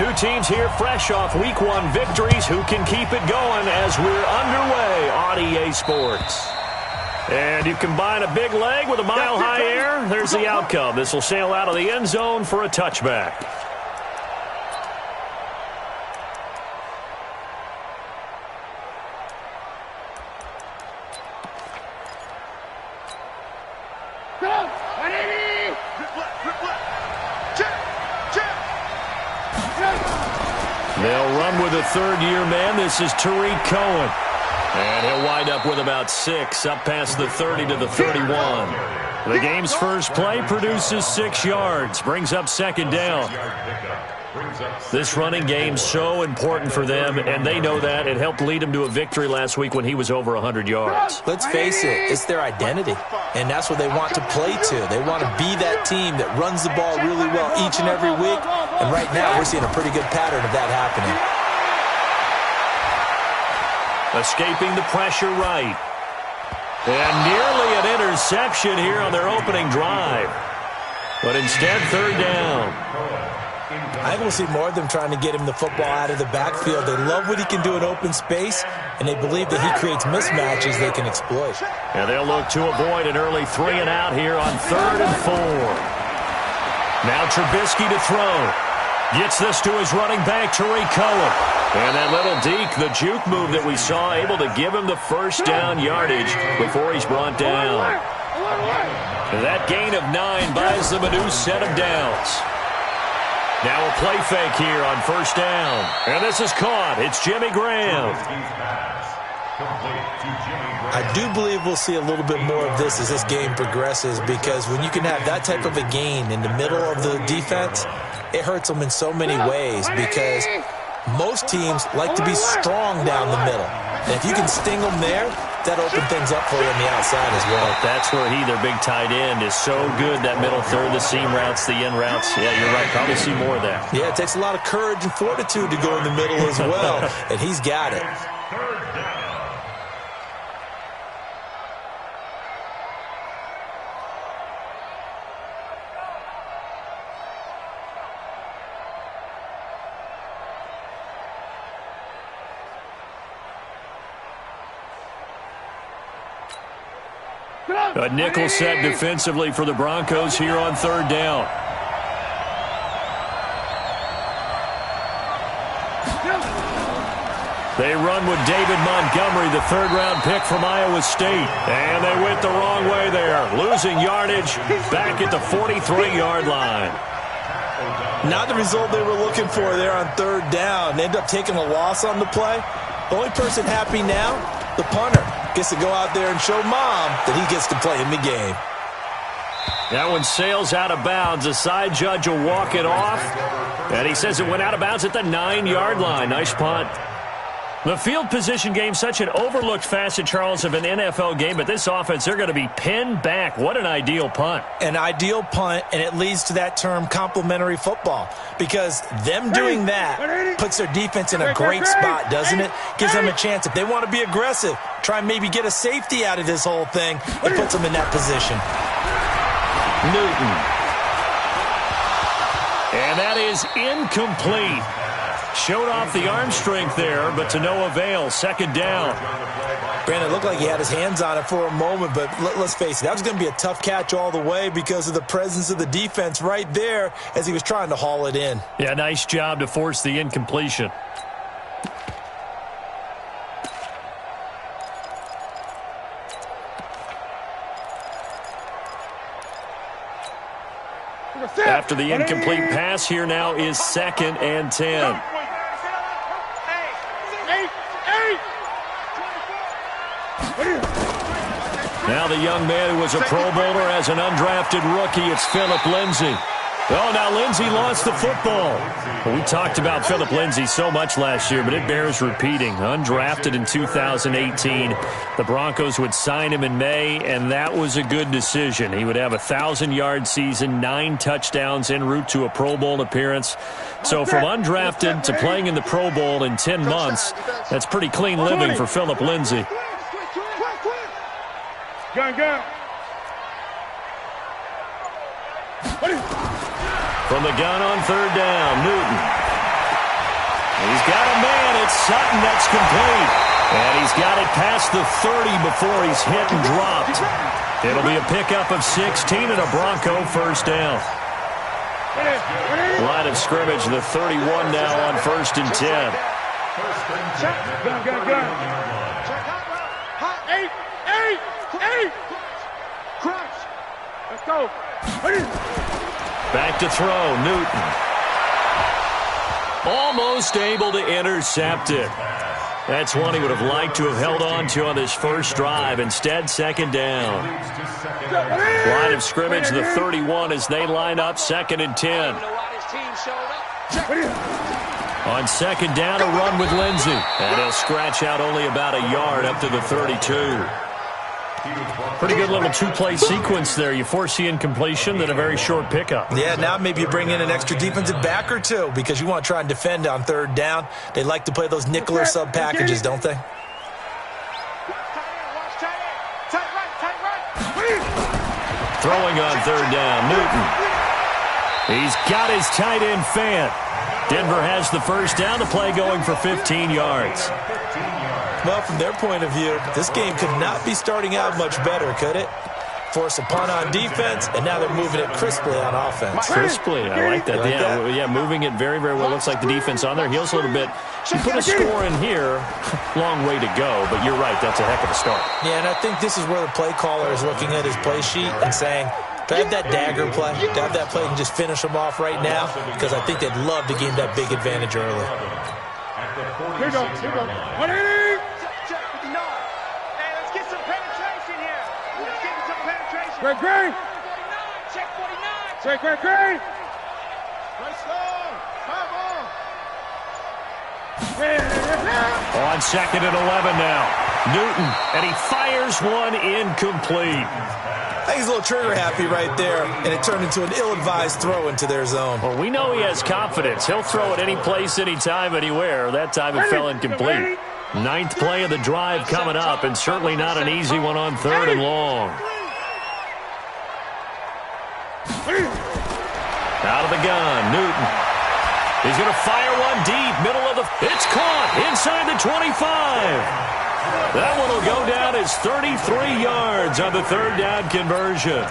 two teams here fresh off Week 1 victories. Who can keep it going as we're underway on EA Sports? And you combine a big leg with a mile-high air, there's the outcome. This will sail out of the end zone for a touchback. They'll run with a third-year man. This is Tariq Cohen. And he'll wind up with about 6, up past the 30 to the 31. The game's first play produces 6 yards, brings up second down. This running game's so important for them, and they know that. It helped lead them to a victory last week when he was over 100 yards. Let's face it, it's their identity, and that's what they want to play to. They want to be that team that runs the ball really well each and every week, and right now we're seeing a pretty good pattern of that happening. Escaping the pressure right. And nearly an interception here on their opening drive. But instead, third down. I think we'll see more of them trying to get him the football out of the backfield. They love what he can do in open space, and they believe that he creates mismatches they can exploit. And they'll look to avoid an early 3 and out here on 3rd and 4. Now Trubisky to throw. Gets this to his running back, Tariq Cohen. And that little deke, the juke move that we saw, able to give him the first down yardage before he's brought down. And that gain of 9 buys them a new set of downs. Now a play fake here on first down. And this is caught. It's Jimmy Graham. I do believe we'll see a little bit more of this as this game progresses, because when you can have that type of a gain in the middle of the defense, it hurts them in so many ways, because most teams like to be strong down the middle. And if you can sting them there, that opens things up for you on the outside as well. That's where their big tight end, is so good, that middle third, the seam routes, the in routes. Yeah, you're right. Probably see more of that. Yeah, it takes a lot of courage and fortitude to go in the middle as well, and he's got it. A nickel set defensively for the Broncos here on third down. They run with David Montgomery, the third-round pick from Iowa State. And they went the wrong way there, losing yardage back at the 43-yard line. Not the result they were looking for there on third down. They ended up taking a loss on the play. The only person happy now, the punter, gets to go out there and show mom that he gets to play in the game. That one sails out of bounds. The side judge will walk it off. And he says it went out of bounds at the 9-yard line. Nice punt. The field position game, such an overlooked facet, Charles, of an NFL game, but this offense, they're going to be pinned back. What an ideal punt. An ideal punt, and it leads to that term complementary football, because them doing that puts their defense in a great spot, doesn't it? Gives them a chance. If they want to be aggressive, try and maybe get a safety out of this whole thing, it puts them in that position. Newton. And that is incomplete. Showed off the arm strength there, but to no avail. Second down. Brandon, it looked like he had his hands on it for a moment, but let's face it, that was going to be a tough catch all the way because of the presence of the defense right there as he was trying to haul it in. Yeah, nice job to force the incompletion. After the incomplete pass, here now is 2nd and 10. Now the young man who was a Pro Bowler as an undrafted rookie, it's Philip Lindsay. Oh, now Lindsay lost the football. Well, we talked about Philip Lindsay so much last year, but it bears repeating. Undrafted in 2018. The Broncos would sign him in May, and that was a good decision. He would have a 1,000-yard season, 9 touchdowns en route to a Pro Bowl appearance. So from undrafted to playing in the Pro Bowl in 10 months, that's pretty clean living for Philip Lindsay. Gun. From the gun on third down, Newton. It's Sutton that's complete. And he's got it past the 30 before he's hit and dropped. It'll be a pickup of 16 and a Bronco first down. Line of scrimmage, the 31 now on 1st and 10. Good. Hot 8. Crunch. Let's go. Back to throw, Newton. Almost able to intercept it. That's one he would have liked to have held on to on this first drive. Instead, 2nd down. Line of scrimmage, the 31 as they line up 2nd and 10. On 2nd down, a run with Lindsey. And he'll scratch out only about a yard up to the 32. Pretty good little two-play sequence there. You foresee incompletion, then a very short pickup. Yeah, now maybe you bring in an extra defensive back or two because you want to try and defend on 3rd down. They like to play those nickel or sub packages, don't they? Throwing on 3rd down, Newton. He's got his tight end Fant. Denver has the first down, the play going for 15 yards. Well, from their point of view, this game could not be starting out much better, could it? Force a punt on defense, and now they're moving it crisply on offense. Crisply, I like that. Yeah, moving it very, very well. Looks like the defense on their heels a little bit. You put a score in here, long way to go, but you're right, that's a heck of a start. Yeah, and I think this is where the play caller is looking at his play sheet and saying, to have that dagger play, to have that play and just finish them off right now, because I think they'd love to gain that big advantage early. Here we go. 180. Hey, let's get some penetration here. Let's get some penetration. Great. Check 49. Great. Let's go. Come on. On 2nd and 11 now. Newton, and he fires one incomplete. I think he's a little trigger happy right there, and it turned into an ill-advised throw into their zone. Well, we know he has confidence. He'll throw it any place, anytime, anywhere. That time it fell incomplete. 9th play of the drive coming up, and certainly not an easy one on 3rd and long. Out of the gun, Newton. He's going to fire one deep, middle of the... It's caught inside the 25. That one will go down as 33 yards on the 3rd down conversion.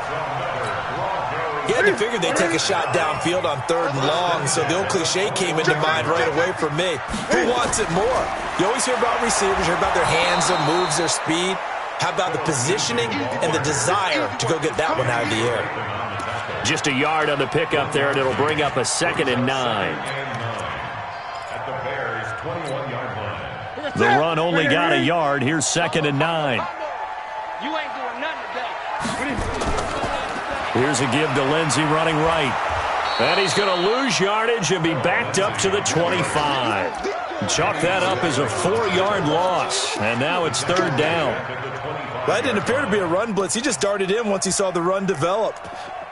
Yeah, they figured they'd take a shot downfield on 3rd and long, so the old cliche came into mind right away for me. Who wants it more? You always hear about receivers, hear about their hands, their moves, their speed. How about the positioning and the desire to go get that one out of the air? Just a yard on the pickup there, and it'll bring up a 2nd and 9. The run only got a yard. Here's 2nd and 9. You ain't doing nothing today. Here's a give to Lindsey running right. And he's going to lose yardage and be backed up to the 25. Chalk that up as a 4-yard loss. And now it's 3rd down. That didn't appear to be a run blitz. He just darted in once he saw the run develop.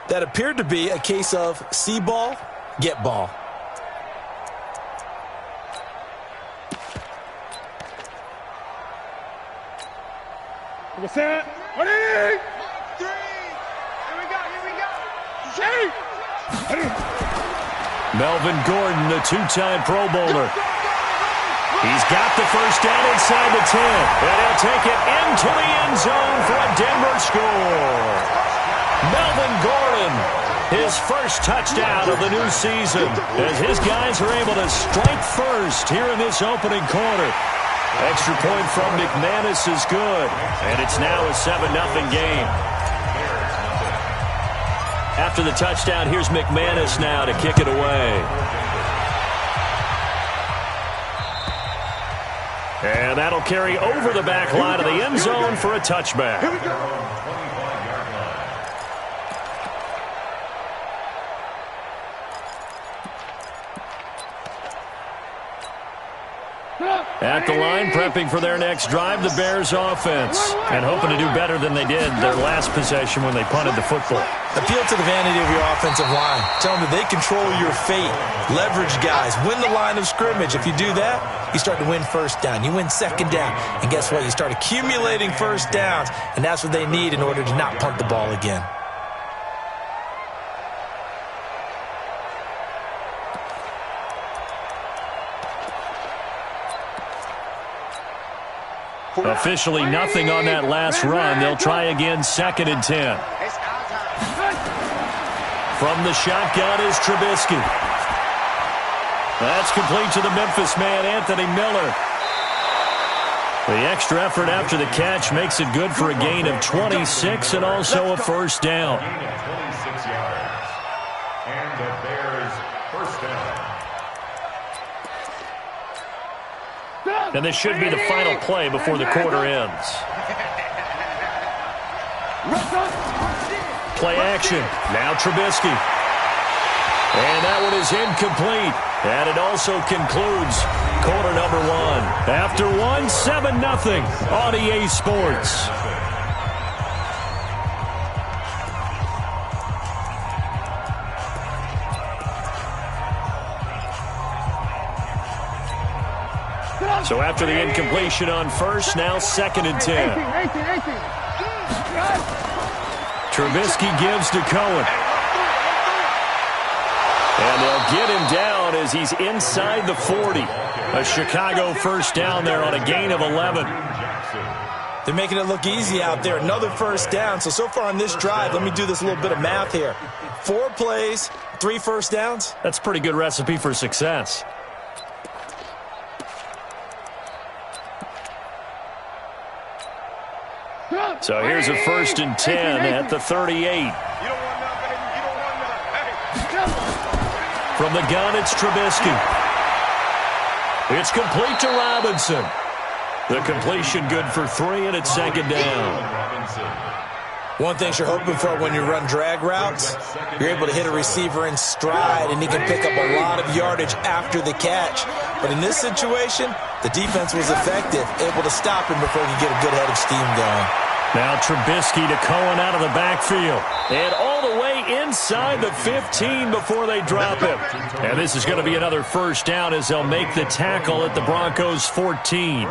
That appeared to be a case of see ball, get ball. What's that? 180. 3. Here we go. Shake. Melvin Gordon, the 2-time Pro Bowler. He's got the first down inside the 10. And he'll take it into the end zone for a Denver score. Melvin Gordon, his first touchdown of the new season, as his guys are able to strike first here in this opening quarter. Extra point from McManus is good, and it's now a 7-0 game. After the touchdown, here's McManus now to kick it away. And that'll carry over the back line of the end zone for a touchback. Here we go. At the line, prepping for their next drive, the Bears offense. And hoping to do better than they did their last possession when they punted the football. Appeal to the vanity of your offensive line. Tell them that they control your fate. Leverage guys. Win the line of scrimmage. If you do that, you start to win first down. You win 2nd down. And guess what? You start accumulating first downs. And that's what they need in order to not punt the ball again. Officially nothing on that last run. They'll try again, 2nd and 10. From the shotgun is Trubisky. That's complete to the Memphis man, Anthony Miller. The extra effort after the catch makes it good for a gain of 26 and also a first down. And the Bears first down. And this should be the final play before the quarter ends. Play action. Now Trubisky. And that one is incomplete. And it also concludes quarter number 1. After 1, 7-0 on EA Sports. So after the incompletion on first, now 2nd and 10. Trubisky gives to Cohen. And they'll get him down as he's inside the 40. A Chicago first down there on a gain of 11. They're making it look easy out there. Another first down. So far on this drive, let me do this little bit of math here. 4 plays, 3 first downs. That's a pretty good recipe for success. So here's a 1st and 10 at the 38. From the gun, it's Trubisky. It's complete to Robinson. The completion good for 3, and it's 2nd down. One thing you're hoping for when you run drag routes, you're able to hit a receiver in stride, and he can pick up a lot of yardage after the catch. But in this situation, the defense was effective, able to stop him before he could get a good head of steam going. Now Trubisky to Cohen out of the backfield. And all the way inside the 15 before they drop him. And this is going to be another first down as they'll make the tackle at the Broncos 14.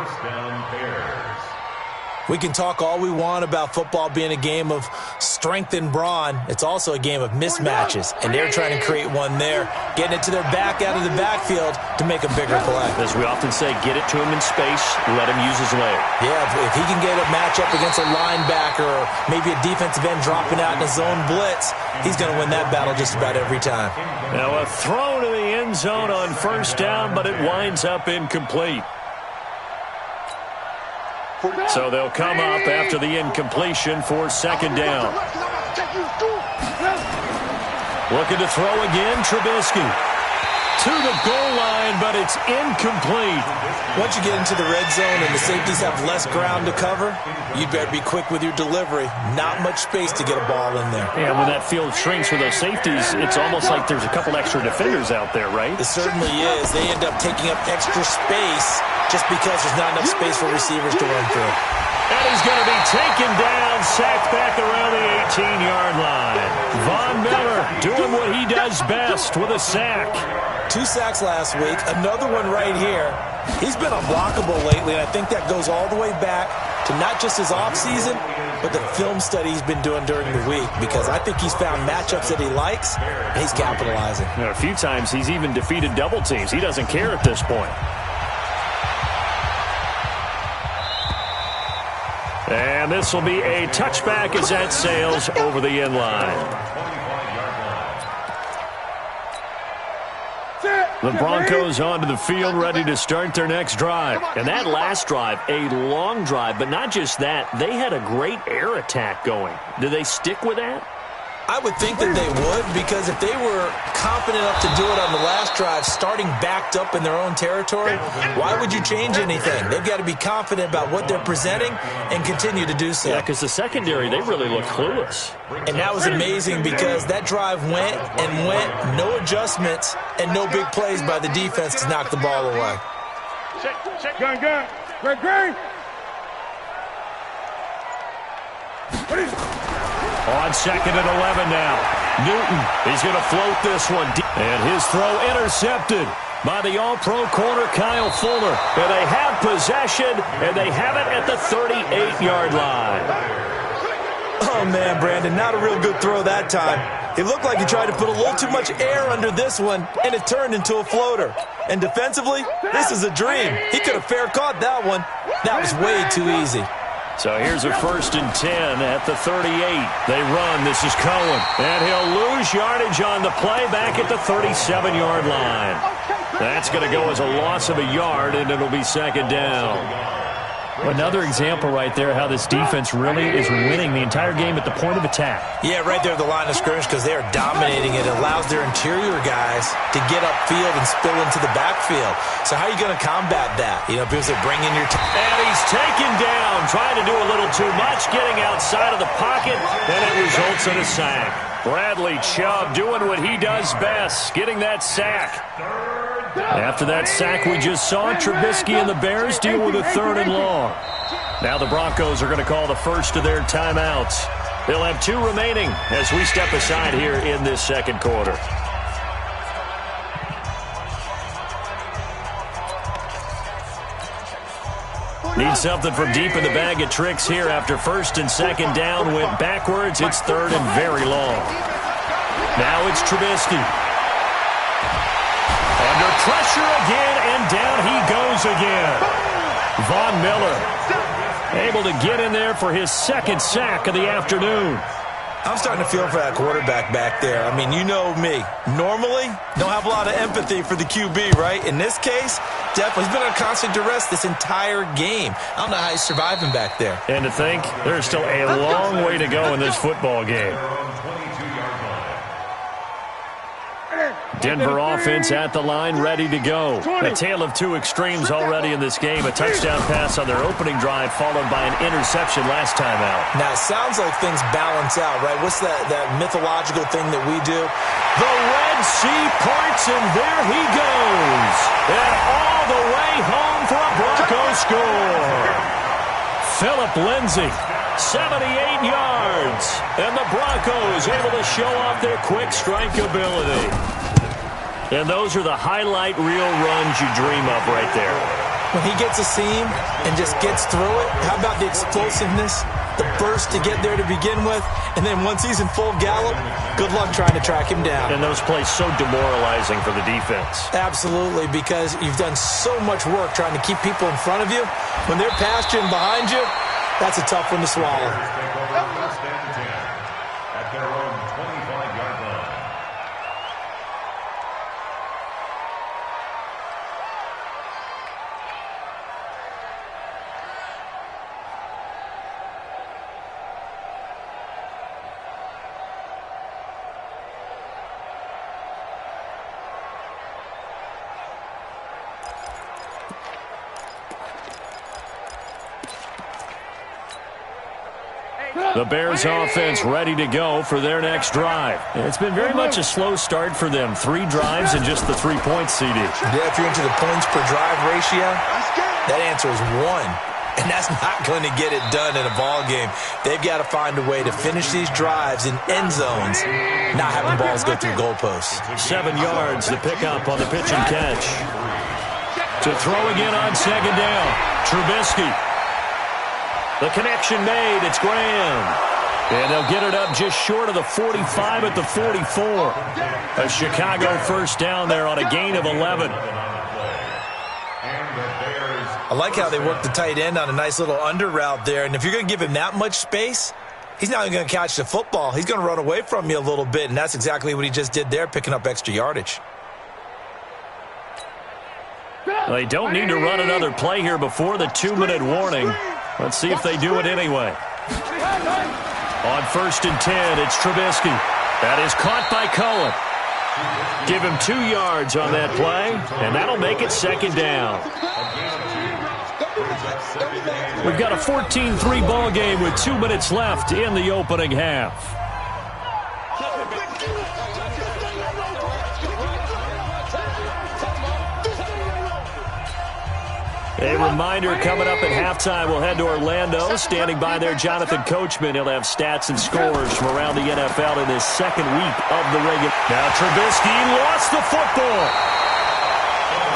We can talk all we want about football being a game of strength and brawn. It's also a game of mismatches, and they're trying to create one there, getting it to their back out of the backfield to make a bigger play. As we often say, get it to him in space, let him use his leg. Yeah, if he can get a matchup against a linebacker or maybe a defensive end dropping out in a zone blitz, he's going to win that battle just about every time. Now a throw to the end zone on first down, but it winds up incomplete. So they'll come up after the incompletion for 2nd down. Looking to throw again, Trubisky. To the goal line, but it's incomplete. Once you get into the red zone and the safeties have less ground to cover, you'd better be quick with your delivery. Not much space to get a ball in there. Yeah, when that field shrinks with those safeties, it's almost like there's a couple extra defenders out there, right? It certainly is. They end up taking up extra space just because there's not enough space for receivers to run through. And he's going to be taken down, sacked back around the 18-yard line. Von Miller doing what he does best with a sack. 2 sacks last week, another one right here. He's been unblockable lately, and I think that goes all the way back to not just his offseason, but the film study he's been doing during the week, because I think he's found matchups that he likes, and he's capitalizing. A few times he's even defeated double teams. He doesn't care at this point. And this will be a touchback as that sails over the end line. The Broncos onto the field, ready to start their next drive. And that last drive, a long drive, but not just that. They had a great air attack going. Do they stick with that? I would think that they would, because if they were confident enough to do it on the last drive, starting backed up in their own territory, why would you change anything? They've got to be confident about what they're presenting and continue to do so. Yeah, because the secondary, they really look clueless. And that was amazing, because that drive went and went, no adjustments, and no big plays by the defense to knock the ball away. Check, gun. Green. On 2nd and 11 now. Newton, he's going to float this one. And his throw intercepted by the all-pro corner, Kyle Fuller. And they have possession, and they have it at the 38-yard line. Oh, man, Brandon, not a real good throw that time. It looked like he tried to put a little too much air under this one, and it turned into a floater. And defensively, this is a dream. He could have fair caught that one. That was way too easy. So here's a 1st and 10 at the 38. They run. This is Cohen. And he'll lose yardage on the play back at the 37-yard line. That's going to go as a loss of a yard, and it'll be 2nd down. Another example right there how this defense really is winning the entire game at the point of attack. Yeah, right there at the line of scrimmage because they are dominating it. It allows their interior guys to get upfield and spill into the backfield. So how are you going to combat that? You know, people say bring in your... And he's taken down, trying to do a little too much, getting outside of the pocket, and it results in a sack. Bradley Chubb doing what he does best, getting that sack. After that sack we just saw, Trubisky and the Bears deal with a 3rd and long. Now the Broncos are going to call the first of their timeouts. They'll have 2 remaining as we step aside here in this 2nd quarter. Need something from deep in the bag of tricks here after 1st and 2nd down. Went backwards. It's 3rd and very long. Now it's Trubisky. Under pressure again, and down he goes again. Von Miller able to get in there for his 2nd sack of the afternoon. I'm starting to feel for that quarterback back there. I mean, you know me. Normally, don't have a lot of empathy for the QB, right? In this case, definitely he's been under constant duress this entire game. I don't know how he's surviving back there. And to think, there's still a long way to go in this football game. Denver offense at the line, ready to go. A tale of 2 extremes already in this game. A touchdown pass on their opening drive, followed by an interception last time out. Now, it sounds like things balance out, right? What's that mythological thing that we do? The Red Sea parts, and there he goes. And all the way home for a Broncos score. Philip Lindsay, 78 yards. And the Broncos able to show off their quick strike ability. And those are the highlight reel runs you dream of right there. When he gets a seam and just gets through it, how about the explosiveness, the burst to get there to begin with, and then once he's in full gallop, good luck trying to track him down. And those plays so demoralizing for the defense. Absolutely, because you've done so much work trying to keep people in front of you. When they're past you and behind you, that's a tough one to swallow. At their own 25-yard line. The Bears offense ready to go for their next drive. It's been very much a slow start for them. 3 drives and just the 3 points, CD. Yeah, if you're into the points per drive ratio, that answer is 1. And that's not going to get it done in a ball game. They've got to find a way to finish these drives in end zones, not having balls go through goalposts. 7 yards, the pickup on the pitch and catch. To throw again on 2nd down. Trubisky. The connection made. It's Graham. And they'll get it up just short of the 45 at the 44. A Chicago 1st down there on a gain of 11. I like how they work the tight end on a nice little under route there. And if you're going to give him that much space, he's not even going to catch the football. He's going to run away from you a little bit, and that's exactly what he just did there, picking up extra yardage. They don't need to run another play here before the 2-minute warning. Let's see if they do it anyway. On 1st and 10, it's Trubisky. That is caught by Cohen. Give him 2 yards on that play, and that'll make it 2nd down. We've got a 14-3 ball game with 2 minutes left in the opening half. A reminder, coming up at halftime, we'll head to Orlando. Standing by there, Jonathan Coachman. He'll have stats and scores from around the NFL in this 2nd week of the regular. Now Trubisky lost the football.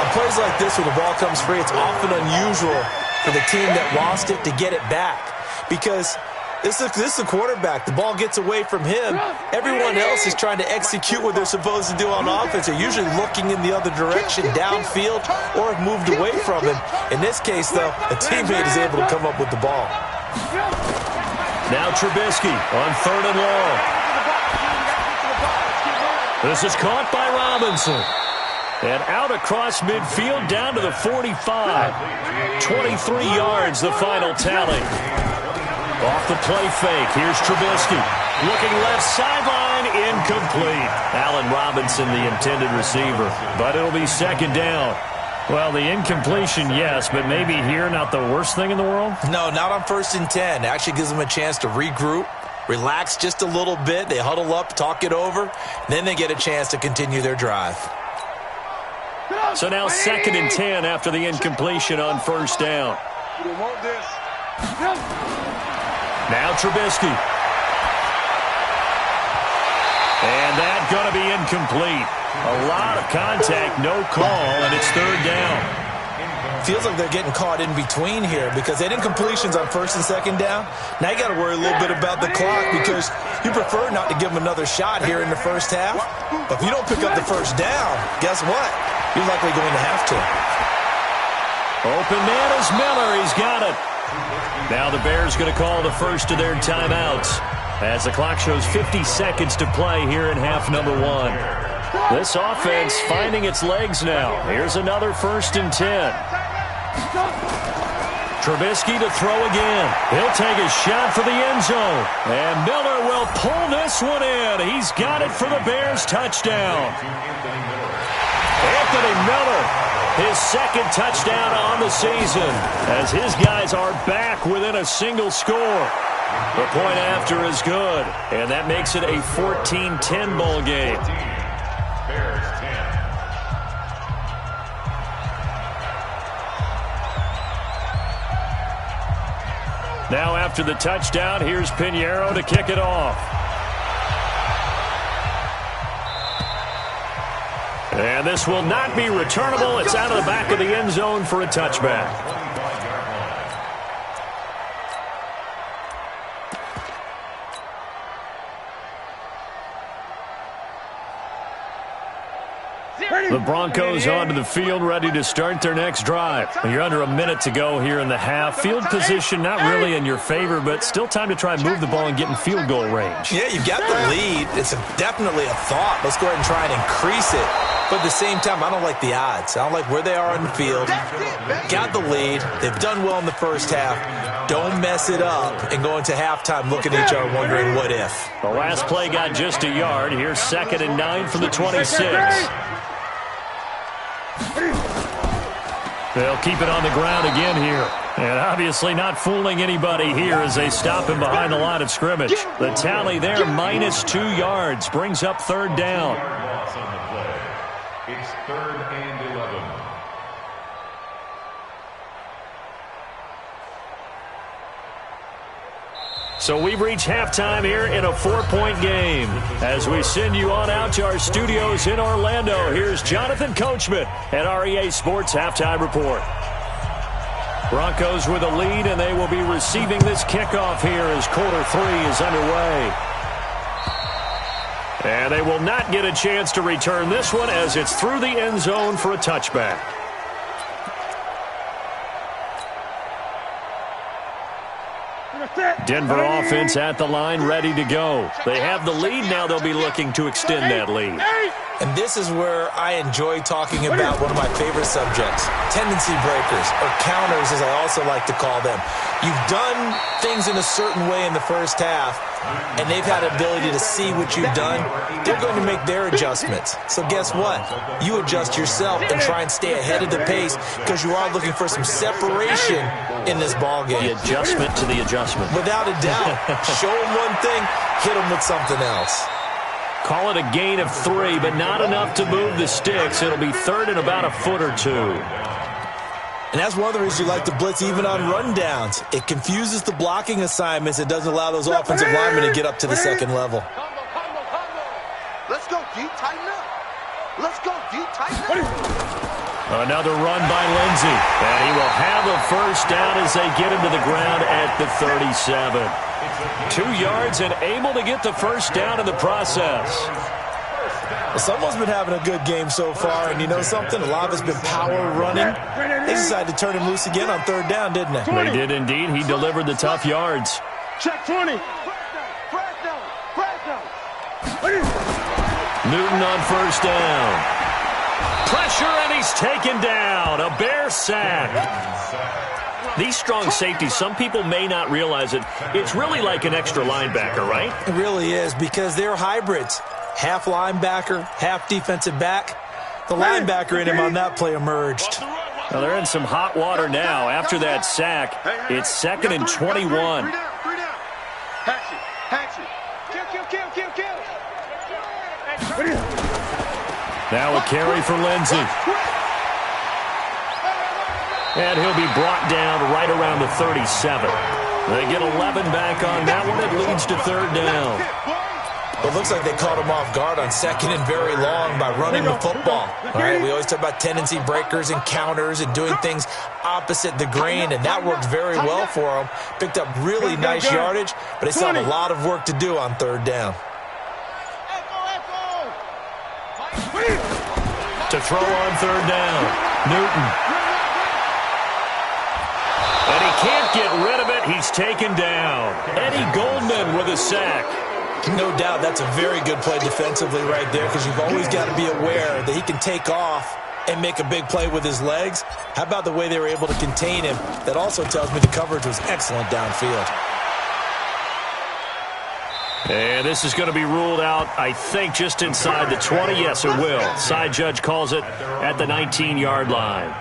On plays like this where the ball comes free, it's often unusual for the team that lost it to get it back. Because This is the quarterback. The ball gets away from him. Everyone else is trying to execute what they're supposed to do on offense. They're usually looking in the other direction, downfield, or have moved away from him. In this case, though, a teammate is able to come up with the ball. Now Trubisky on 3rd and long. This is caught by Robinson. And out across midfield down to the 45. 23 yards, the final tally. Off the play fake, here's Trubisky. Looking left sideline, incomplete. Allen Robinson, the intended receiver. But it'll be 2nd down. Well, the incompletion, yes, but maybe here not the worst thing in the world? No, not on 1st and 10. It actually gives them a chance to regroup, relax just a little bit. They huddle up, talk it over, then they get a chance to continue their drive. So now 2nd and 10 after the incompletion on 1st down. Now Trubisky. And that's going to be incomplete. A lot of contact, no call, and it's 3rd down. Feels like they're getting caught in between here because they had incompletions on 1st and 2nd down. Now you got to worry a little bit about the clock because you prefer not to give them another shot here in the first half. But if you don't pick up the 1st down, guess what? You're likely going to have to. Open man is Miller. He's got it. Now the Bears going to call the first of their timeouts as the clock shows 50 seconds to play here in half number 1. This offense finding its legs now. Here's another 1st and 10. Trubisky to throw again. He'll take a shot for the end zone. And Miller will pull this one in. He's got it for the Bears touchdown. Anthony Miller, his 2nd touchdown on the season as his guys are back within a single score. The point after is good, and that makes it a 14-10 ball game. Bears 10. Now after the touchdown, here's Pinheiro to kick it off. And this will not be returnable. It's out of the back of the end zone for a touchback. The Broncos onto the field, ready to start their next drive. You're under a minute to go here in the half. Field position not really in your favor, but still time to try and move the ball and get in field goal range. Yeah, you've got the lead. It's definitely a thought. Let's go ahead and try and increase it. But at the same time, I don't like the odds. I don't like where they are on the field. Got the lead. They've done well in the first half. Don't mess it up and go into halftime looking at each other wondering what if. The last play got just a yard. Here's 2nd and 9 from the 26. They'll keep it on the ground again here. And obviously not fooling anybody here as they stop him behind the line of scrimmage. The tally there, -2 yards, brings up 3rd down. Loss on the play. It's 3rd and 11. So we've reached halftime here in a 4-point game. As we send you on out to our studios in Orlando, here's Jonathan Coachman at REA Sports Halftime Report. Broncos with a lead, and they will be receiving this kickoff here as quarter 3 is underway. And they will not get a chance to return this one as it's through the end zone for a touchback. Denver offense at the line, ready to go. They have the lead now. They'll be looking to extend that lead. And this is where I enjoy talking about one of my favorite subjects, tendency breakers, or counters as I also like to call them. You've done things in a certain way in the first half, and they've had the ability to see what you've done. They're going to make their adjustments. So guess what? You adjust yourself and try and stay ahead of the pace because you are looking for some separation in this ball game. The adjustment to the adjustment. Without a doubt. Show them one thing, hit them with something else. Call it a gain of 3, but not enough to move the sticks. It'll be 3rd and about a foot or 2. And that's one of the reasons you like to blitz even on rundowns. It confuses the blocking assignments. It doesn't allow those offensive linemen to get up to the second level. Let's go, D. Tighten up. Let's go, D. Tighten up. Another run by Lindsey. And he will have a first down as they get him to the ground at the 37. 2 yards and able to get the first down in the process. Well, someone's been having a good game so far, and you know something? A lot of it's been power running. They decided to turn him loose again on 3rd down, didn't they? They did indeed. He delivered the tough yards. Check 20. Newton on first down. Pressure, and he's taken down. A Bear sack. These strong safeties, some people may not realize it. It's really like an extra linebacker, right? It really is, because they're hybrids. Half linebacker, half defensive back. The linebacker in him on that play emerged. Well, they're in some hot water now. After that sack, it's 2nd and 21. Now a carry for Lindsey. And he'll be brought down right around the 37. They get 11 back on that one. It leads to 3rd down. Well, it looks like they caught him off guard on 2nd and very long by running the football. All right, we always talk about tendency breakers and counters and doing things opposite the grain, and that worked very well for him. Picked up really nice yardage, but they still have a lot of work to do on 3rd down. To throw on 3rd down, Newton. And he can't get rid of it. He's taken down. Eddie Goldman with a sack. No doubt that's a very good play defensively right there, because you've always got to be aware that he can take off and make a big play with his legs. How about the way they were able to contain him? That also tells me the coverage was excellent downfield. And this is going to be ruled out, I think, just inside the 20. Yes, it will. Side judge calls it at the 19-yard line.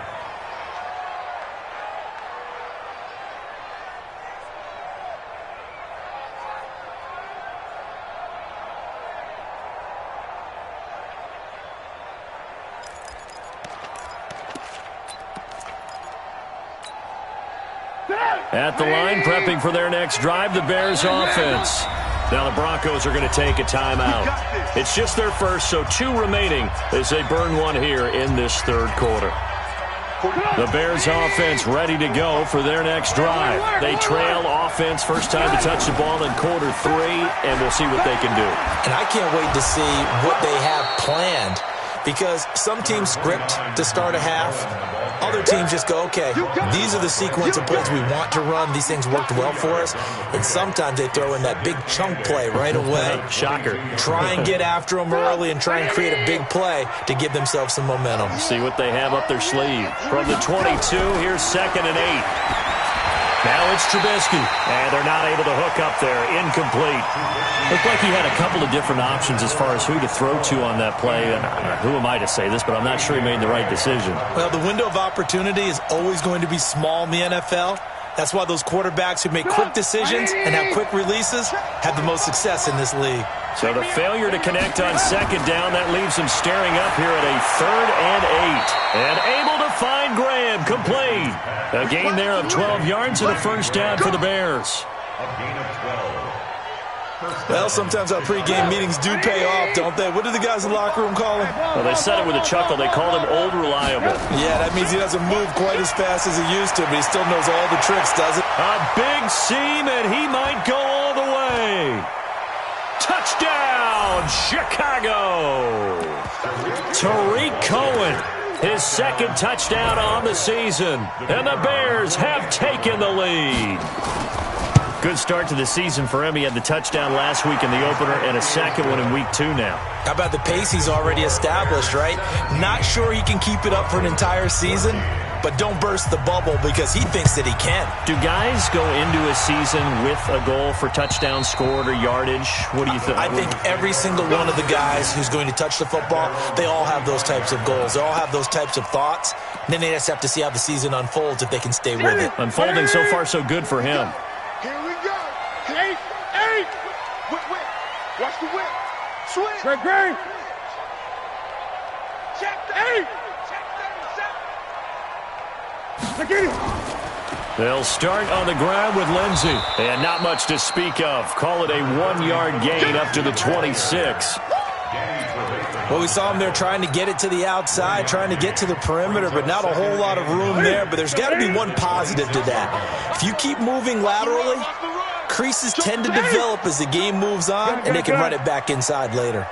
At the line, prepping for their next drive, the Bears offense. Now the Broncos are going to take a timeout. It's just their first, so 2 remaining as they burn one here in this 3rd quarter. The Bears offense ready to go for their next drive. They trail offense, first time to touch the ball in quarter 3, and we'll see what they can do. And I can't wait to see what they have planned, because some teams script to start a half. Other teams just go, okay, these are the sequence of plays we want to run. These things worked well for us. And sometimes they throw in that big chunk play right away. Shocker. Try and get after them early and try and create a big play to give themselves some momentum. See what they have up their sleeve. From the 22, here's 2nd and 8. Now it's Trubisky, and they're not able to hook up there. Incomplete. Looked like he had a couple of different options as far as who to throw to on that play. Who am I to say this, but I'm not sure he made the right decision. Well, the window of opportunity is always going to be small in the NFL. That's why those quarterbacks who make quick decisions and have quick releases have the most success in this league. So the failure to connect on 2nd down, that leaves him staring up here at a 3rd and 8. And able to find Graham, complete. A gain there of 12 yards and a first down for the Bears. A gain of 12. Well, sometimes our pregame meetings do pay off, don't they? What do the guys in the locker room call him? Well, they said it with a chuckle. They called him Old Reliable. Yeah, that means he doesn't move quite as fast as he used to, but he still knows all the tricks, doesn't he? A big seam, and he might go all the way. Touchdown, Chicago. Tariq Cohen, his 2nd touchdown on the season. And the Bears have taken the lead. Good start to the season for him. He had the touchdown last week in the opener and a 2nd one in week 2 now. How about the pace he's already established, right? Not sure he can keep it up for an entire season, but don't burst the bubble because he thinks that he can. Do guys go into a season with a goal for touchdowns scored or yardage? What do you think? I think every single one of the guys who's going to touch the football, they all have those types of goals. They all have those types of thoughts. And then they just have to see how the season unfolds if they can stay with it. Unfolding so far so good for him. Here we go. 8. Whip. Watch the whip. Switch. Great. Check 8. They'll start on the ground with Lindsey. And not much to speak of. Call it a 1-yard gain up to the 26. Well, we saw him there trying to get it to the outside, trying to get to the perimeter, but not a whole lot of room there. But there's got to be one positive to that. If you keep moving laterally, creases tend to develop as the game moves on, and they can run it back inside later.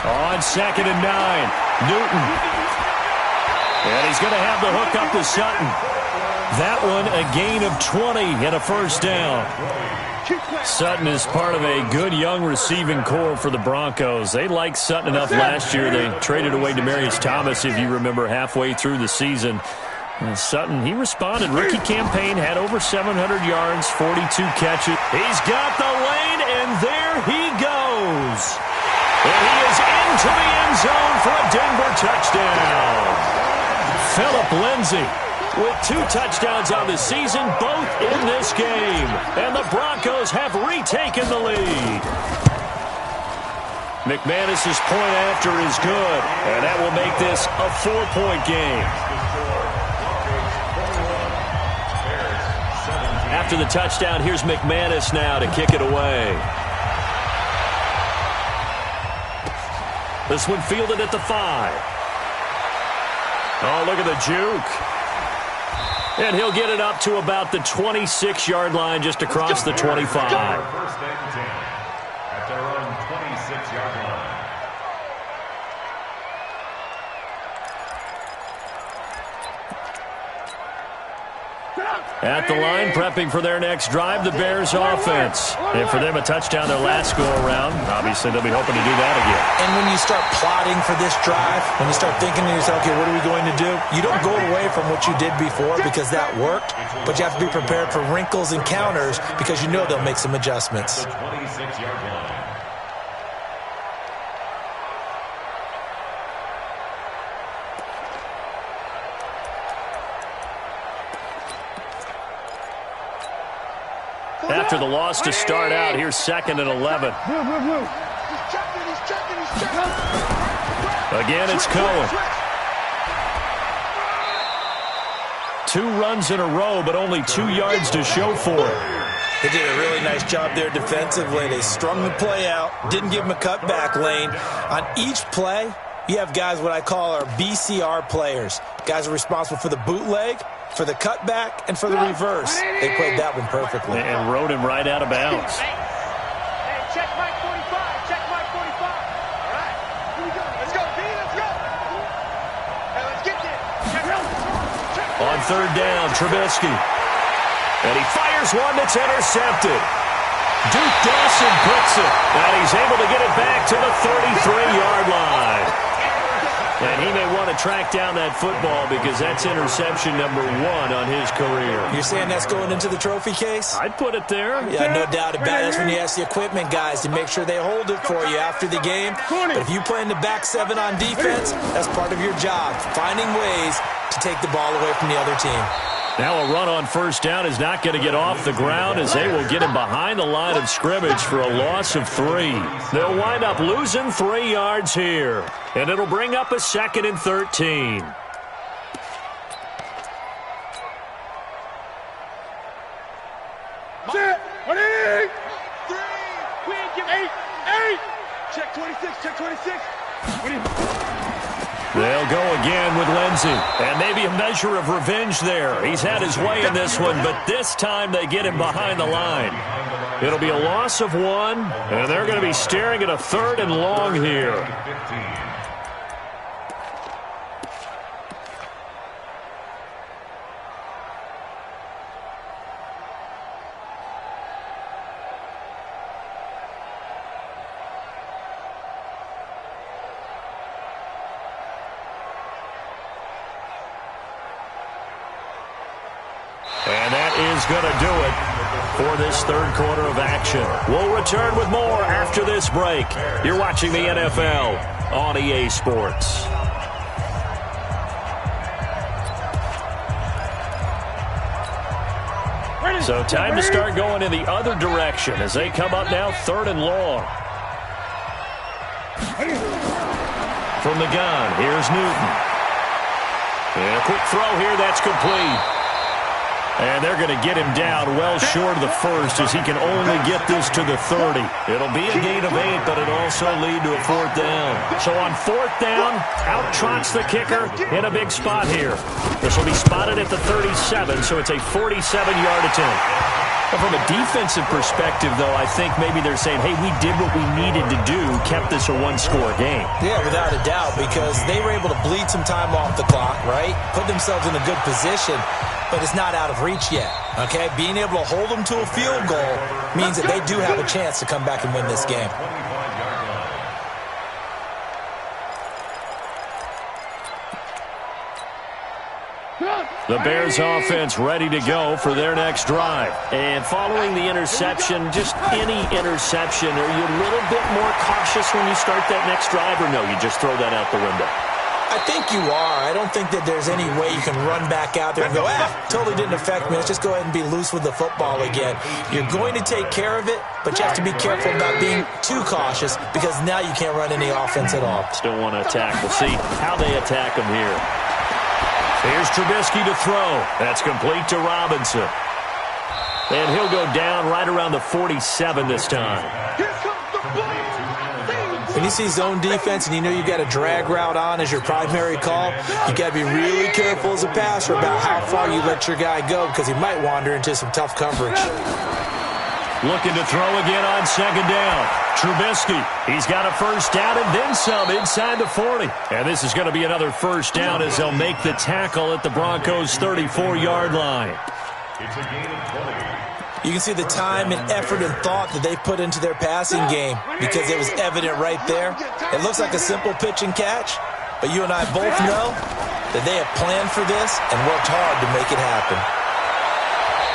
On 2nd and 9, Newton. And he's going to have the hook up to Sutton. That one, a gain of 20 and a first down. Sutton is part of a good young receiving core for the Broncos. They liked Sutton enough last year. They traded away Demaryius Thomas, if you remember, halfway through the season. And Sutton, he responded. Rookie campaign, had over 700 yards, 42 catches. He's got the lane, and there he goes. And he is into the end zone for a Denver touchdown. Philip Lindsay with 2 touchdowns on the season, both in this game. And the Broncos have retaken the lead. McManus's point after is good, and that will make this a 4-point game. After the touchdown, here's McManus now to kick it away. This one fielded at the 5. Oh, look at the juke. And he'll get it up to about the 26-yard line, just across the 25. First and 10 at their own 26-yard line. At the line, prepping for their next drive, the Bears offense. And for them, a touchdown their last go-around. Obviously, they'll be hoping to do that again. And when you start plotting for this drive, when you start thinking to yourself, okay, what are we going to do? You don't go away from what you did before because that worked, but you have to be prepared for wrinkles and counters because you know they'll make some adjustments. 26-yard line. After the loss to start out, here's 2nd and 11. Again, it's Cohen. 2 runs in a row, but only 2 yards to show for it. They did a really nice job there defensively. They strung the play out, didn't give him a cutback lane. On each play, you have guys what I call our BCR players. Guys are responsible for the bootleg, for the cutback, and for the reverse. They played that one perfectly. And rode him right out of bounds. Hey, check Mike 45. Check Mike 45. All right. Here we go. Let's go, D. Let's go. Hey, let's get there. Check. On 3rd down, Trubisky. And he fires one that's intercepted. Duke Dawson puts it. And he's able to get it back to the 33-yard line. And he may want to track down that football because that's interception number 1 on his career. You're saying that's going into the trophy case? I'd put it there. Yeah, no doubt about it. That's when you ask the equipment guys to make sure they hold it for you after the game. But if you play in the back 7 on defense, that's part of your job, finding ways to take the ball away from the other team. Now a run on 1st down is not going to get off the ground as they will get him behind the line of scrimmage for a loss of 3. They'll wind up losing 3 yards here, and it'll bring up a 2nd and 13. Set. 8. 3. We ain't give 8. Check 26. Check 26. They'll go again with Lindsay. And maybe a measure of revenge there. He's had his way in this one, but this time they get him behind the line. It'll be a loss of 1, and they're going to be staring at a 3rd and long here. 15. And that is going to do it for this 3rd quarter of action. We'll return with more after this break. You're watching the NFL on EA Sports. So time to start going in the other direction as they come up now 3rd and long. From the gun, here's Newton. And a quick throw here, that's complete. And they're going to get him down well short of the first as he can only get this to the 30. It'll be a gain of 8, but it'll also lead to a 4th down. So on 4th down, out trots the kicker in a big spot here. This will be spotted at the 37, so it's a 47-yard attempt. Well, from a defensive perspective, though, I think maybe they're saying, hey, we did what we needed to do, kept this a one-score game. Yeah, without a doubt, because they were able to bleed some time off the clock, right? Put themselves in a good position, but it's not out of reach yet, okay? Being able to hold them to a field goal means that they do have a chance to come back and win this game. The Bears offense ready to go for their next drive. And following the interception, just any interception, are you a little bit more cautious when you start that next drive, or no, you just throw that out the window? I think you are. I don't think that there's any way you can run back out there and go, totally didn't affect me. Let's just go ahead and be loose with the football again. You're going to take care of it, but you have to be careful about being too cautious because now you can't run any offense at all. Still want to attack. We'll see how they attack them here. Here's Trubisky to throw. That's complete to Robinson. And he'll go down right around the 47 this time. When you see zone defense and you know you've got a drag route on as your primary call, you got to be really careful as a passer about how far you let your guy go because he might wander into some tough coverage. Looking to throw again on 2nd down. Trubisky, he's got a 1st down and then some inside the 40. And this is going to be another 1st down as they'll make the tackle at the Broncos' 34-yard line. It's a gain of 20. You can see the time and effort and thought that they put into their passing game because it was evident right there. It looks like a simple pitch and catch, but you and I both know that they have planned for this and worked hard to make it happen.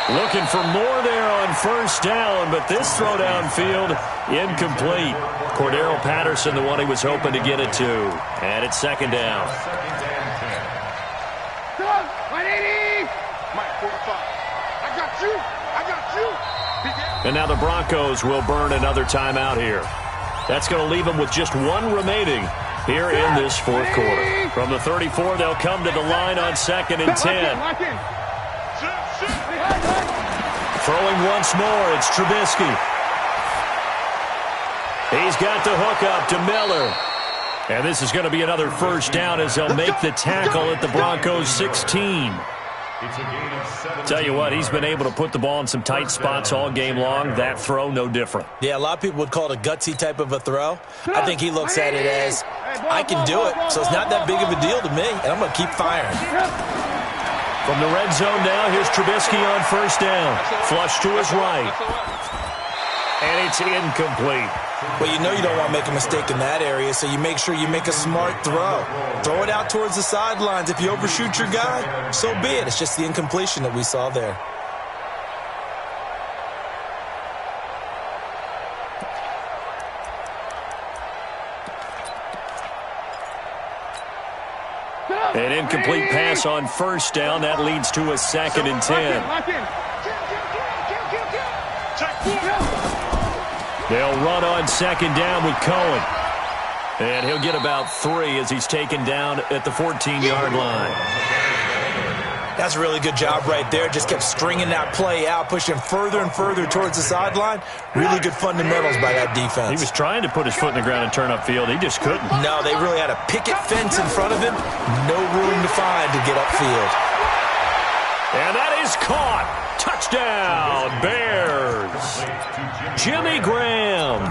Looking for more there on 1st down, but this throw downfield incomplete. Cordero Patterson, the one he was hoping to get it to. And it's 2nd down. And now the Broncos will burn another timeout here. That's going to leave them with just one remaining here in this 4th quarter. From the 34, they'll come to the line on 2nd and 10. Throwing once more, it's Trubisky. He's got the hook up to Miller. And this is going to be another 1st down as they'll make the tackle at the Broncos' 16. Tell you what, he's been able to put the ball in some tight spots all game long. That throw, no different. Yeah, a lot of people would call it a gutsy type of a throw. I think he looks at it as, I can do it, so it's not that big of a deal to me, and I'm going to keep firing. From the red zone now, here's Trubisky on 1st down. Flush to his right. And it's incomplete. Well, you know you don't want to make a mistake in that area, so you make sure you make a smart throw. Throw it out towards the sidelines. If you overshoot your guy, so be it. It's just the incompletion that we saw there. An incomplete pass on 1st down. That leads to a 2nd and 10. They'll run on 2nd down with Cohen. And he'll get about 3 as he's taken down at the 14-yard line. That's a really good job right there. Just kept stringing that play out, pushing further and further towards the sideline. Really good fundamentals by that defense. He was trying to put his foot in the ground and turn upfield. He just couldn't. No, they really had a picket fence in front of him. No room to find to get upfield. And that is caught. Touchdown, Bears. Jimmy Graham,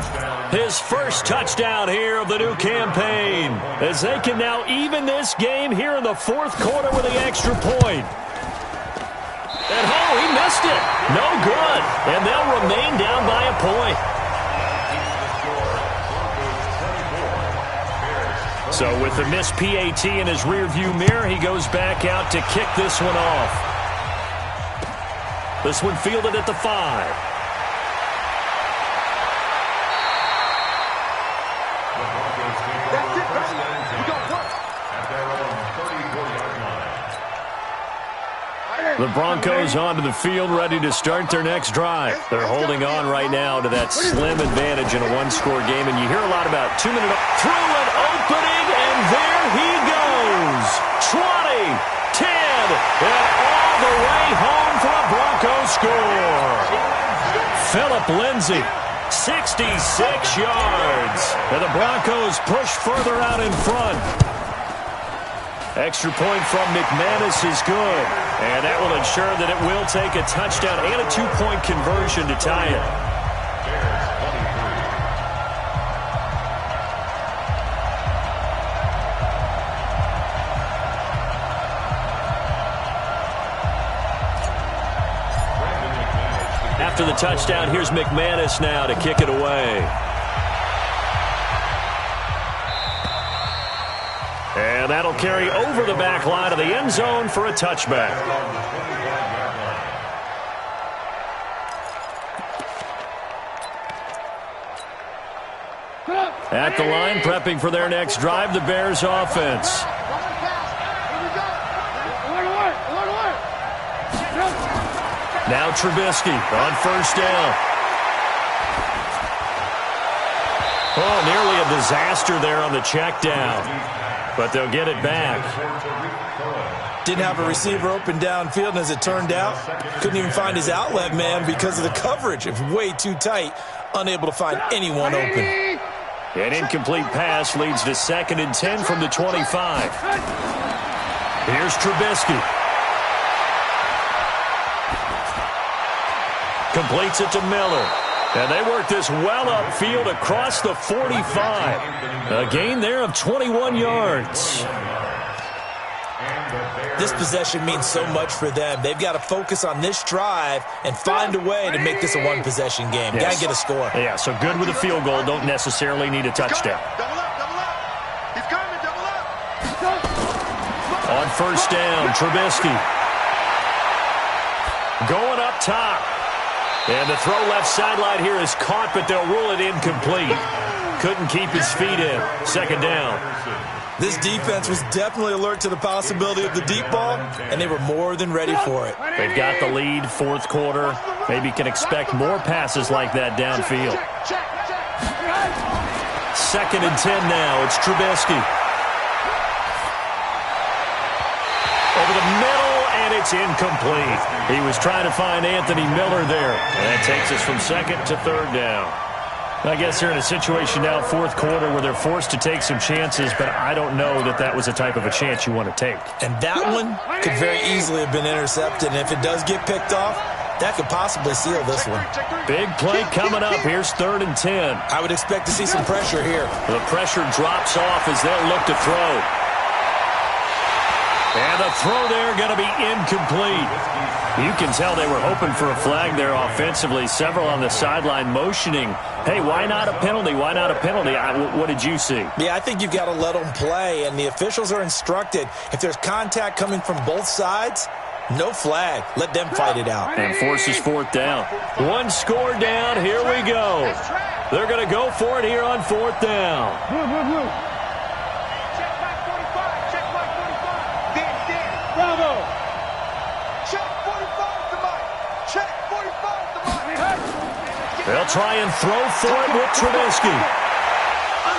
his 1st touchdown here of the new campaign, as they can now even this game here in the 4th quarter with the extra point. And he missed it. No good. And they'll remain down by a point. So with the missed PAT in his rearview mirror, he goes back out to kick this one off. This one fielded at the 5. The Broncos onto the field, ready to start their next drive. They're holding on right now to that slim advantage in a one-score game, and you hear a lot about 2-minute through an opening, and there he goes. 20, 10, and all the way home for a score. Philip Lindsay, 66 yards. And the Broncos push further out in front. Extra point from McManus is good. And that will ensure that it will take a touchdown and a 2-point conversion to tie it. After the touchdown, here's McManus now to kick it away. And that'll carry over the back line of the end zone for a touchback. At the line, prepping for their next drive, the Bears offense. Now Trubisky on first down. Oh, nearly a disaster there on the check down. But they'll get it back. Didn't have a receiver open downfield, and as it turned out, couldn't even find his outlet man because of the coverage. It was way too tight, unable to find anyone open. An incomplete pass leads to 2nd and 10 from the 25. Here's Trubisky. Completes it to Miller. And they work this well upfield across the 45. A gain there of 21 yards. This possession means so much for them. They've got to focus on this drive and find a way to make this a one-possession game. Yes. Got to get a score. Yeah, so good with a field goal. Don't necessarily need a touchdown. Double up, double up. He's coming, double up. On first down, Trubisky. Going up top. And the throw left sideline here is caught, but they'll rule it incomplete. Couldn't keep his feet in. 2nd down. This defense was definitely alert to the possibility of the deep ball, and they were more than ready for it. They've got the lead, 4th quarter. Maybe can expect more passes like that downfield. 2nd and 10 now. It's Trubisky. Over the middle, and it's incomplete. He was trying to find Anthony Miller there. And that takes us from 2nd to 3rd down. I guess they're in a situation now, 4th quarter, where they're forced to take some chances, but I don't know that that was the type of a chance you want to take. And that one could very easily have been intercepted, and if it does get picked off, that could possibly seal this one. Big play coming up. Here's 3rd and 10. I would expect to see some pressure here. The pressure drops off as they'll look to throw. And the throw there going to be incomplete. You can tell they were hoping for a flag there offensively. Several on the sideline motioning, hey, why not a penalty? Why not a penalty? What did you see? Yeah, I think you've got to let them play, and the officials are instructed. If there's contact coming from both sides, no flag. Let them fight it out. And forces 4th down. One score down. Here we go. They're going to go for it here on 4th down. Bravo! Check 45 to Mike! Check 45 to Mike! They'll try and throw for it with Trubisky.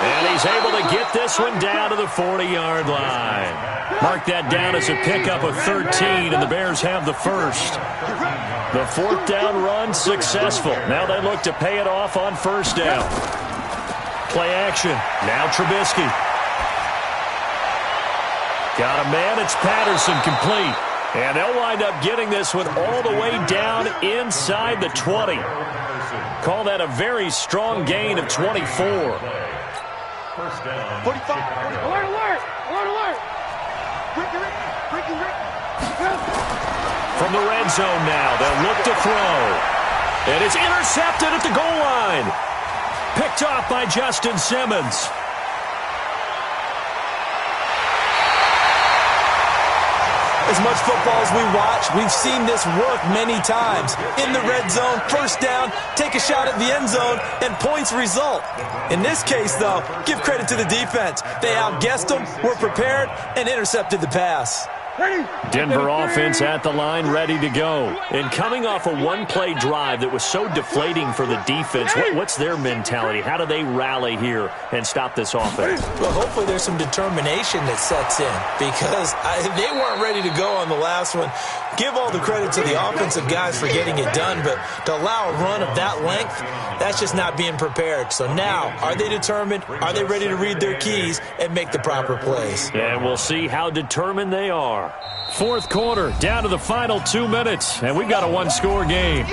And he's able to get this one down to the 40-yard line. Mark that down as a pickup of 13, and the Bears have the first. The 4th down run successful. Now they look to pay it off on 1st down. Play action. Now Trubisky. Got a man. It's Patterson complete. And they'll wind up getting this one all the way down inside the 20. Call that a very strong gain of 24. 45. Alert, alert! Alert, alert! Ricky. From the red zone now, they'll look to throw. And it's intercepted at the goal line. Picked off by Justin Simmons. As much football as we watch, we've seen this work many times. In the red zone, 1st down, take a shot at the end zone, and points result. In this case, though, give credit to the defense. They outguessed them, were prepared, and intercepted the pass. Denver offense at the line, ready to go. And coming off a one-play drive that was so deflating for the defense, what's their mentality? How do they rally here and stop this offense? Well, hopefully there's some determination that sets in because they weren't ready to go on the last one. Give all the credit to the offensive guys for getting it done, but to allow a run of that length, that's just not being prepared. So now, are they determined? Are they ready to read their keys and make the proper plays? And we'll see how determined they are. Fourth quarter, down to the final 2 minutes, and we've got a one-score game.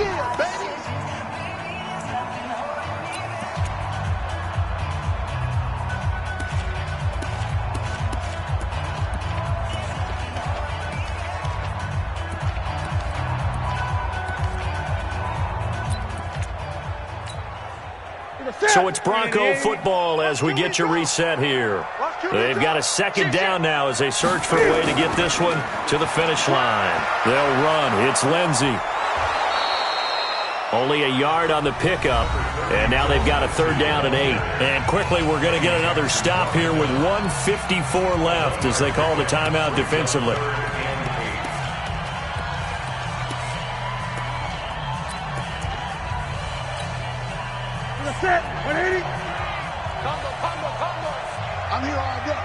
So it's Bronco football as we get you reset here. They've got a second down now as they search for a way to get this one to the finish line. They'll run. It's Lindsey. Only a yard on the pickup, and now they've got a third down and 8. And quickly we're going to get another stop here with 1:54 left as they call the timeout defensively. Set, 180. Combo. I'm here all day.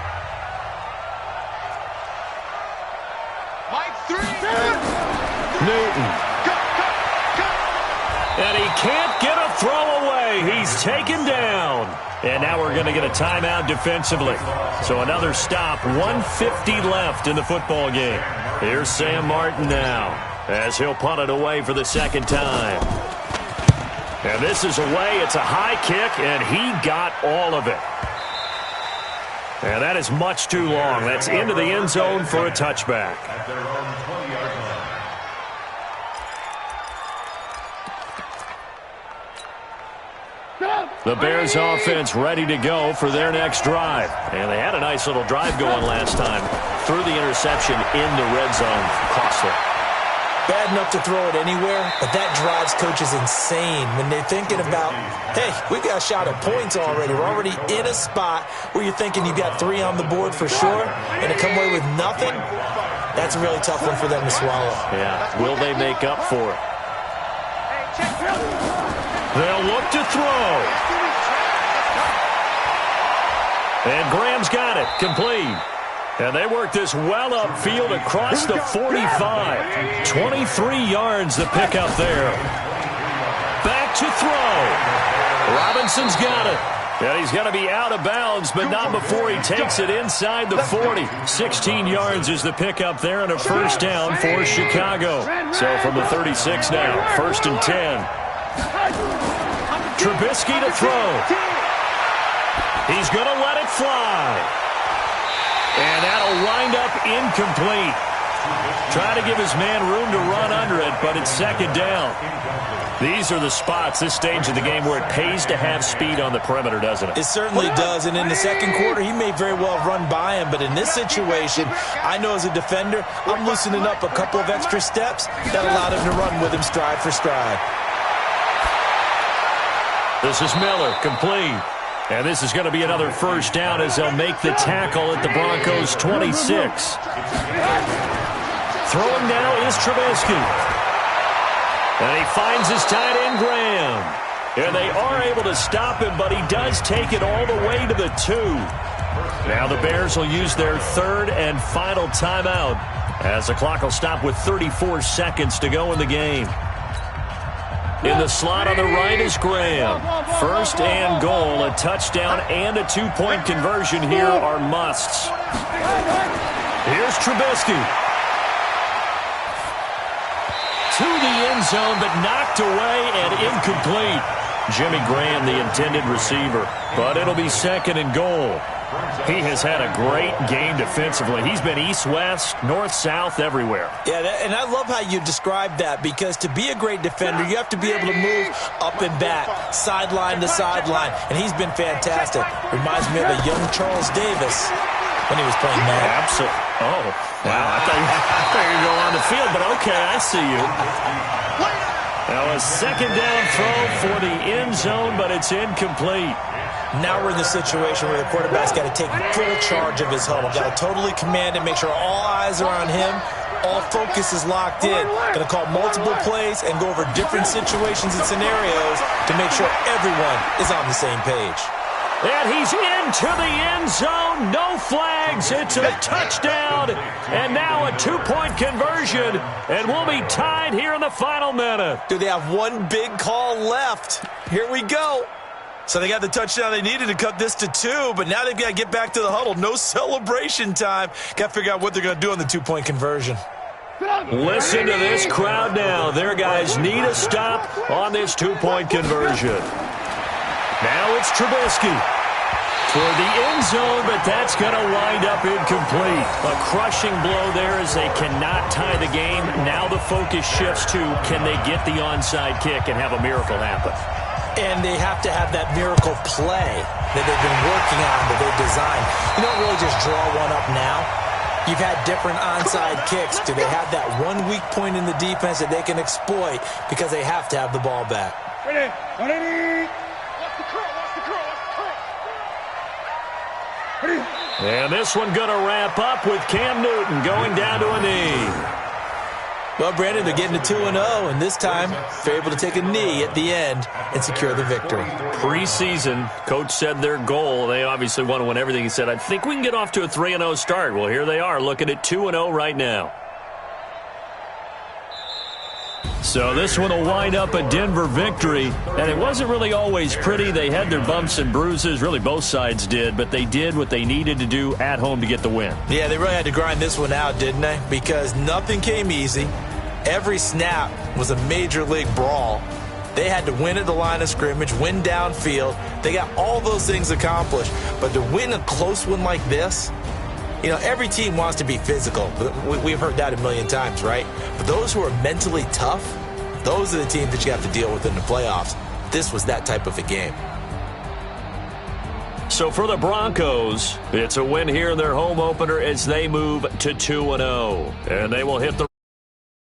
Mike 3. Newton. Go. And he can't get a throw away. He's taken down. And now we're going to get a timeout defensively. So another stop, 1:50 left in the football game. Here's Sam Martin now as he'll punt it away for the second time. And this is away. It's a high kick, and he got all of it. And that is much too long. That's into the end zone for a touchback. At their own 20-yard line. The Bears offense ready to go for their next drive. And they had a nice little drive going last time. Threw the interception in the red zone. Costly. Bad enough to throw it anywhere, but that drives coaches insane when they're thinking about, hey, we've got a shot at points already. We're already in a spot where you're thinking you've got 3 on the board for sure, and to come away with nothing, that's a really tough one for them to swallow. Yeah, will they make up for it? They'll look to throw. And Graham's got it, complete. And they work this well upfield across the 45. 23 yards the pickup there. Back to throw. Robinson's got it. And he's going to be out of bounds, but not before he takes it inside the 40. 16 yards is the pickup there and a first down for Chicago. So from the 36 now, 1st and 10. Trubisky to throw. He's going to let it fly. And that'll wind up incomplete. Try to give his man room to run under it, but it's second down. These are the spots, this stage of the game, where it pays to have speed on the perimeter, doesn't it? It certainly does, and in the second quarter, he may very well run by him, but in this situation, I know as a defender, I'm loosening up a couple of extra steps that allowed him to run with him stride for stride. This is Miller, complete. And this is going to be another first down as they'll make the tackle at the Broncos' 26. Throwing now is Trubisky. And he finds his tight end, Graham. And they are able to stop him, but he does take it all the way to the 2. Now the Bears will use their third and final timeout as the clock will stop with 34 seconds to go in the game. In the slot on the right is Graham. First and goal, a touchdown and a 2-point conversion here are musts. Here's Trubisky. To the end zone, but knocked away and incomplete. Jimmy Graham, the intended receiver, but it'll be second and goal. He has had a great game defensively. He's been east-west, north-south, everywhere. Yeah, and I love how you describe that, because to be a great defender, you have to be able to move up and back, sideline to sideline, and he's been fantastic. Reminds me of a young Charles Davis when he was playing Madden. Absolutely. Oh, wow. I thought you were going to go on the field, but okay, I see you. Now a second down throw for the end zone, but it's incomplete. Now we're in the situation where the quarterback's got to take full charge of his huddle. Got to totally command it, make sure all eyes are on him. All focus is locked in. Going to call multiple plays and go over different situations and scenarios to make sure everyone is on the same page. And he's into the end zone. No flags. It's a touchdown. And now a two-point conversion. And we'll be tied here in the final minute. Do they have one big call left? Here we go. So they got the touchdown they needed to cut this to 2, but now they've got to get back to the huddle. No celebration time. Got to figure out what they're going to do on the two-point conversion. Listen to this crowd now. Their guys need a stop on this two-point conversion. Now it's Trubisky toward the end zone, but that's going to wind up incomplete. A crushing blow there as they cannot tie the game. Now the focus shifts to, can they get the onside kick and have a miracle happen? And they have to have that miracle play that they've been working on, that they've designed. You don't really just draw one up now. You've had different onside kicks. Do they have that one weak point in the defense that they can exploit because they have to have the ball back? Ready? Watch the curl. Ready? And this one going to wrap up with Cam Newton going down to a knee. Well, Brandon, they're getting to 2-0, and this time they're able to take a knee at the end and secure the victory. Preseason, coach said their goal, they obviously want to win everything. He said, I think we can get off to a 3-0 start. Well, here they are looking at 2-0 right now. So this one will wind up a Denver victory, and it wasn't really always pretty. They had their bumps and bruises, really both sides did, but they did what they needed to do at home to get the win. Yeah, they really had to grind this one out, didn't they? Because nothing came easy. Every snap was a major league brawl. They had to win at the line of scrimmage, win downfield. They got all those things accomplished. But to win a close one like this, you know, every team wants to be physical. We've heard that a million times, right? But those who are mentally tough, those are the teams that you have to deal with in the playoffs. This was that type of a game. So for the Broncos, it's a win here in their home opener as they move to 2-0. And they will hit the